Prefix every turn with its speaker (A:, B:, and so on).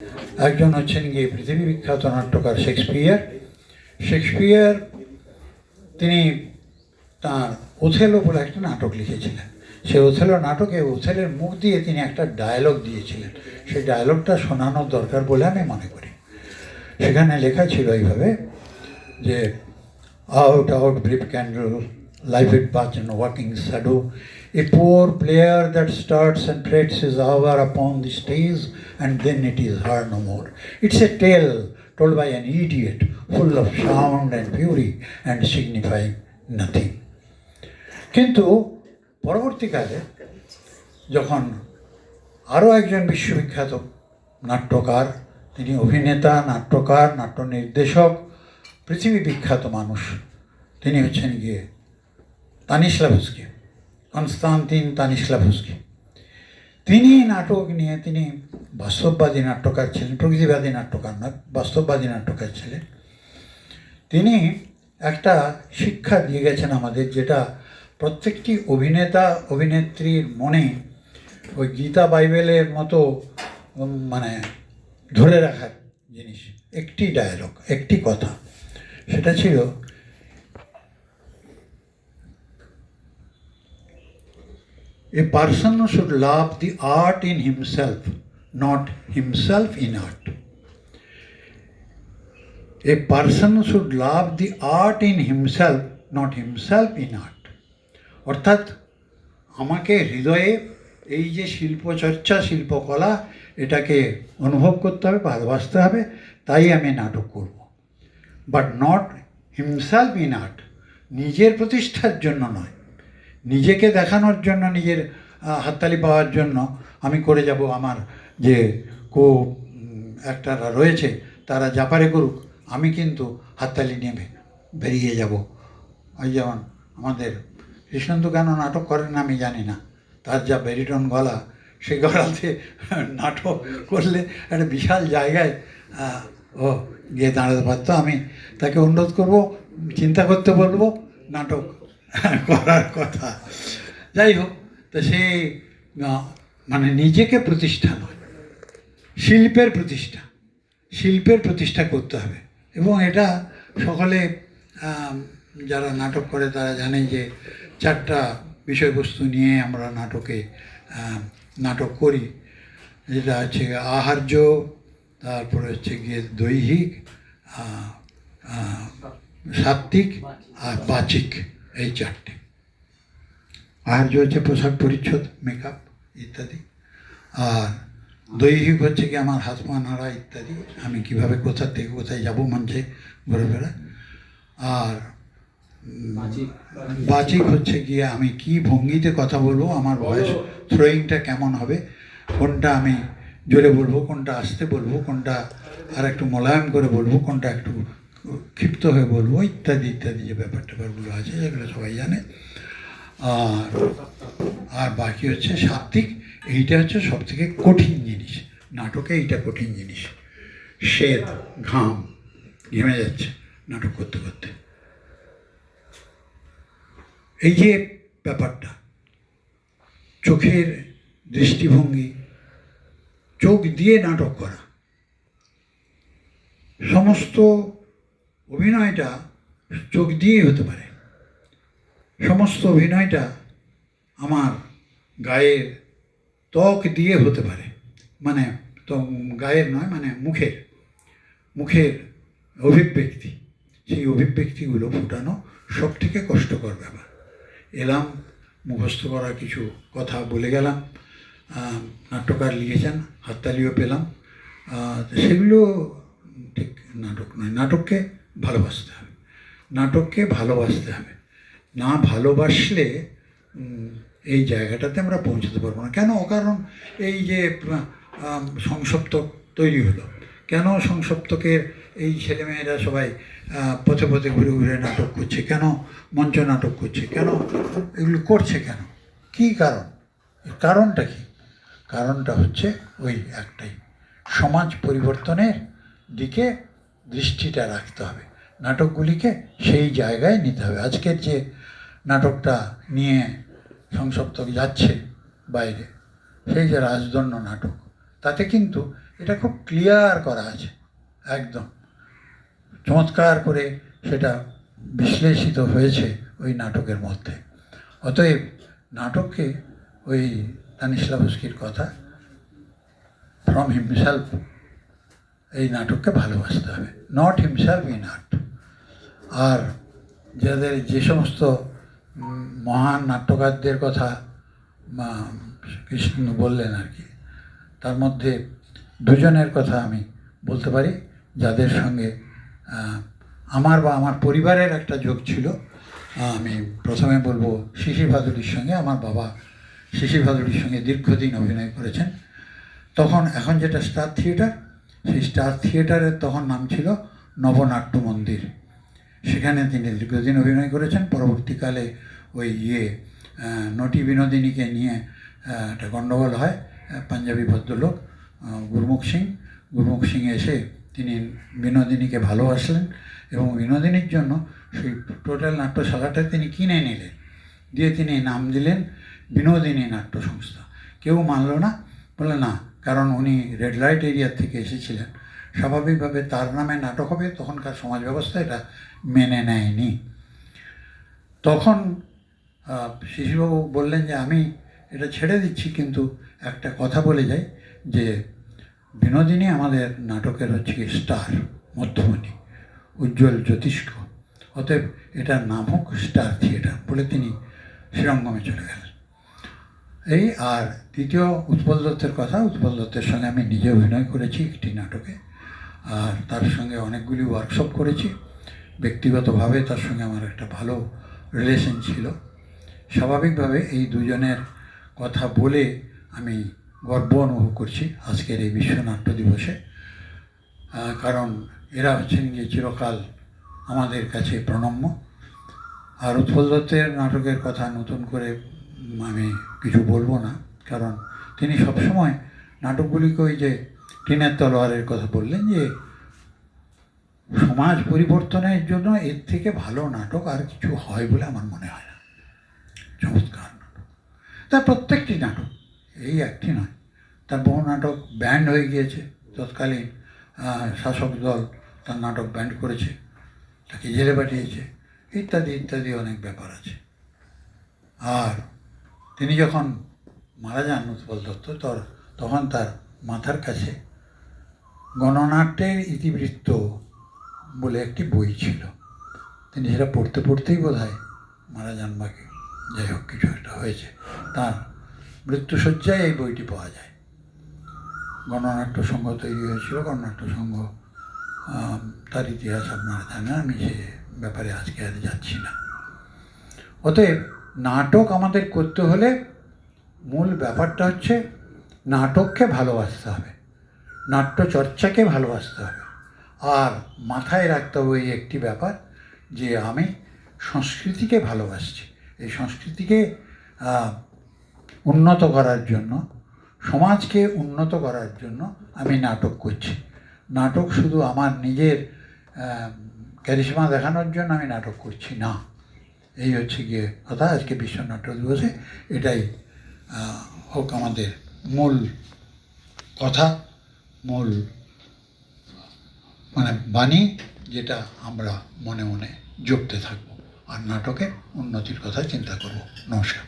A: একজন হচ্ছেন গিয়ে পৃথিবী বিখ্যাত নাট্যকার শেক্সপিয়ার। তিনি তার ওথেলো বলে একটা নাটক লিখেছিলেন। সেই ওথেলো নাটকে ওথেলের মুখ দিয়ে তিনি একটা ডায়ালগ দিয়েছিলেন। সেই ডায়ালগটা শোনানোর দরকার বলে আমি মনে করি। সেখানে লেখা ছিল এইভাবে যে out, out, brief candle, life it path in walking shadow, a poor player that starts and treads his hour upon the stage, and then it is heard no more. It's a tale told by an idiot, full of sound and fury, and signifying nothing. কিন্তু পরবর্তীকালে যখন আরও একজন বিশ্ববিখ্যাত নাট্যকার, তিনি অভিনেতা, নাট্যকার, নাট্য নির্দেশক, পৃথিবী বিখ্যাত মানুষ, তিনি হচ্ছেন গিয়ে তানিস্লাভস্কি, কনস্তান্তিন তানিস্লাভস্কি। তিনি নাটক নিয়ে, তিনি বাস্তববাদী নাট্যকার ছিলেন, প্রকৃতিবাদী নাট্যকার নয়, বাস্তববাদী নাট্যকার ছিলেন। তিনি একটা শিক্ষা দিয়ে গেছেন আমাদের, যেটা প্রত্যেকটি অভিনেতা অভিনেত্রীর মনে ওই গীতা বাইবেলের মতো মানে ধরে রাখার জিনিস। একটি ডায়ালগ, একটি কথা, সেটা ছিল a person should love the art in himself, not himself in art. A person should love the art in himself, not himself in art. অর্থাৎ আমাকে হৃদয়ে এই যে শিল্পচর্চা, শিল্পকলা, এটাকে অনুভব করতে হবে, ভালোবাসতে হবে, তাই আমি নাটক করব। But not himself in art, নিজের প্রতিষ্ঠার জন্য নয়, নিজেকে দেখানোর জন্য, নিজের হাততালি পাওয়ার জন্য আমি করে যাব। আমার যে অ্যাক্টাররা রয়েছে তারা যা পারে করুক, আমি কিন্তু হাততালি নিয়ে বেরিয়ে যাব। ওই যেমন আমাদের কৃষ্ণেন্দু কেন নাটক করেন না আমি জানি না, তার যা ব্যারিটন গলা, সেই গলাতে নাটক করলে একটা বিশাল জায়গায় ও গিয়ে দাঁড়াতে পারতো। আমি তাকে অনুরোধ করব, চিন্তা করতে বলবো নাটক করার কথা। যাই হোক, তো সে মানে নিজেকে প্রতিষ্ঠা নয়, শিল্পের প্রতিষ্ঠা, শিল্পের প্রতিষ্ঠা করতে হবে। এবং এটা সকলে যারা নাটক করে তারা জানে যে 4টা বিষয়বস্তু নিয়ে আমরা নাটক করি, যেটা হচ্ছে আহার্য, তারপরে হচ্ছে গিয়ে দৈহিক, সাত্ত্বিক আর বাচিক, এই 4টে। আহার্য হচ্ছে পোশাক পরিচ্ছদ, মেকআপ ইত্যাদি, আর দৈহিক হচ্ছে কি আমার হাত পা নাড়া ইত্যাদি, আমি কীভাবে কোথা থেকে কোথায় যাবো মঞ্চে ঘোরাফেরা। আর বাচিক হচ্ছে গিয়ে আমি কি ভঙ্গিতে কথা বলবো, আমার ভয়েস থ্রোয়িংটা কেমন হবে, কোনটা আমি জোরে বলবো, কোনটা আস্তে বলবো, কোনটা আর একটু মোলায়েম করে বলবো, কোনটা একটু ক্ষিপ্ত হয়ে বলবো, ইত্যাদি ইত্যাদি যে ব্যাপারগুলো আছে সেগুলো সবাই জানে। আর বাকি হচ্ছে সাত্ত্বিক। এইটা হচ্ছে সব থেকে কঠিন জিনিস নাটকে, এইটা কঠিন জিনিস। শ্বেত, ঘাম, ঘেমে যাচ্ছে নাটক করতে করতে। এই যে ব্যাপারটা, চোখের দৃষ্টিভঙ্গি, চোখ দিয়ে নাটক করা, সমস্ত অভিনয়টা চোখ দিয়েই হতে পারে। সমস্ত অভিনয়টা আমার গায়ের ত্বক দিয়ে হতে পারে, মানে তো গায়ের নয়, মানে মুখের অভিব্যক্তি, সেই অভিব্যক্তিগুলো ফোটানো সব থেকে কষ্টকর ব্যাপার। এলাম, মুখস্থ করা কিছু কথা বলে গেলাম, নাট্যকার লিখেছেন, হাততালিও পেলাম, সেগুলো ঠিক নাটক নয়। নাটককে ভালোবাসতে হবে, নাটককে ভালোবাসতে হবে। না ভালোবাসলে এই জায়গাটাতে আমরা পৌঁছতে পারবো না। কেন? কারণ এই যে সংসপ্তক তৈরি হলো, কেন সংসপ্তকের এই ছেলেমেয়েরা সবাই পথে পথে ঘুরে ঘুরে নাটক করছে, কেন মঞ্চ নাটক করছে, কেন এগুলো করছে, কেন, কী কারণ? কারণটা কী? কারণটা হচ্ছে ওই একটাই, সমাজ পরিবর্তনের দিকে দৃষ্টিটা রাখতে হবে, নাটকগুলিকে সেই জায়গায় নিতে হবে। আজকের যে নাটকটা নিয়ে সংসপ্তক যাচ্ছে বাইরে, সেই যে রাজদণ্ড নাটক, তাতে কিন্তু এটা খুব ক্লিয়ার করা আছে, একদম চমৎকার করে সেটা বিশ্লেষিত হয়েছে ওই নাটকের মধ্যে। অতএব নাটককে ওই স্তানিস্লাভস্কির কথা, ফ্রম হিমসেলফ, এই নাটককে ভালোবাসতে হবে, নট হিমসেলফ ইন আর্ট। আর যাদের যে সমস্ত মহান নাট্যকারদের কথা কৃষ্ণ বললেন আর কি, তার মধ্যে দুজনের কথা আমি বলতে পারি যাদের সঙ্গে আমার বা আমার পরিবারের একটা যোগ ছিল। আমি প্রথমে বলবো শিশির ভাদুড়ির সঙ্গে। আমার বাবা শিশির ভাদুড়ির সঙ্গে দীর্ঘদিন অভিনয় করেছেন। তখন এখন যেটা স্টার থিয়েটার, সেই স্টার থিয়েটারের তখন নাম ছিল নবনাট্য মন্দির। সেখানে তিনি দীর্ঘদিন অভিনয় করেছেন। পরবর্তীকালে ওই নটি বিনোদিনীকে নিয়ে একটা গণ্ডগোল হয়, পাঞ্জাবি ভদ্রলোক গুরমুখ সিং এসে তিনি বিনোদিনীকে ভালোবাসলেন এবং বিনোদিনীর জন্য সেই টোটাল নাট্যশালাটা তিনি কিনে নিলেন, দিয়ে তিনি নাম দিলেন বিনোদিনী নাট্য সংস্থা। কেউ মানল না, বলে না, কারণ উনি রেড লাইট এরিয়ার থেকে এসেছিলেন, স্বাভাবিকভাবে তার নামে নাটক হবে, তখনকার সমাজ ব্যবস্থা এটা মেনে নেয়নি। তখন শিশুবাবু বললেন যে আমি এটা ছেড়ে দিচ্ছি, কিন্তু একটা কথা বলে যাই যে বিনোদিনী আমাদের নাটকের হচ্ছে স্টার, মধ্যমণি, উজ্জ্বল জ্যোতিষ্ক, অতএব এটার নাম হোক স্টার থিয়েটার বলে তিনি শ্রীরঙ্গমে চলে গেলেন। এই আর দ্বিতীয় উৎপল দত্তের কথা, উৎপল দত্তের সঙ্গে আমি নিজে অভিনয় করেছি একটি নাটকে, আর তার সঙ্গে অনেকগুলি ওয়ার্কশপ করেছি। ব্যক্তিগতভাবে তার সঙ্গে আমার একটা ভালো রিলেশন ছিল। স্বাভাবিকভাবে এই দুজনের কথা বলে আমি গর্ব অনুভব করছি আজকের এই বিশ্ব নাট্য দিবসে, কারণ এরা হচ্ছেন যে চিরকাল আমাদের কাছে প্রণম্য। আর উৎপল দত্তের নাটকের কথা নতুন করে আমি কিছু বলবো না, কারণ তিনি সবসময় নাটকগুলিকে ওই যে টিনের তলোয়ারের কথা বললেন, যে সমাজ পরিবর্তনের জন্য এর থেকে ভালো নাটক আর কিছু হয় বলে আমার মনে হয় না। চমৎকার নাটক, তার প্রত্যেকটি নাটক, এই একটি নয়, তার বহু নাটক ব্যান্ড হয়ে গিয়েছে। তৎকালীন শাসক দল তার নাটক ব্যান্ড করেছে, তাকে জেলে পাঠিয়েছে, ইত্যাদি ইত্যাদি অনেক ব্যাপার আছে। আর তিনি যখন মারা যান উৎপল দত্ত, তখন তার মাথার কাছে গণনাট্যের ইতিবৃত্ত বলে একটি বই ছিল। তিনি সেটা পড়তে পড়তেই বোধহয় মারা যান, বাকি যাই হোক কিছু একটা হয়েছে। তার মৃত্যুশয্যায় এই বইটি পাওয়া যায়। গণনাট্য সংঘ তৈরি হয়েছিল, গণনাট্য সংঘ তার ইতিহাস আপনারা জানেন, আমি সে ব্যাপারে আজকে আর যাচ্ছি না। অতএব নাটক আমাদের করতে হলে মূল ব্যাপারটা হচ্ছে নাটককে ভালোবাসতে হবে, নাট্যচর্চাকে ভালোবাসতে হবে, আর মাথায় রাখতে হবে এই একটি ব্যাপার, যে আমি সংস্কৃতিকে ভালোবাসছি। এই সংস্কৃতিকে উন্নত করার জন্য, সমাজকে উন্নত করার জন্য আমি নাটক করছি। নাটক শুধু আমার নিজের ক্যারিশমা দেখানোর জন্য আমি নাটক করছি না। এই হচ্ছে গিয়ে কথা। আজকে বিশ্ব নাট্য দিবসে এটাই হোক আমাদের মূল কথা, মূল মানে বাণী, যেটা আমরা মনে মনে জপতে থাকবো আর নাটকের উন্নতির কথা চিন্তা করব। নমস্কার।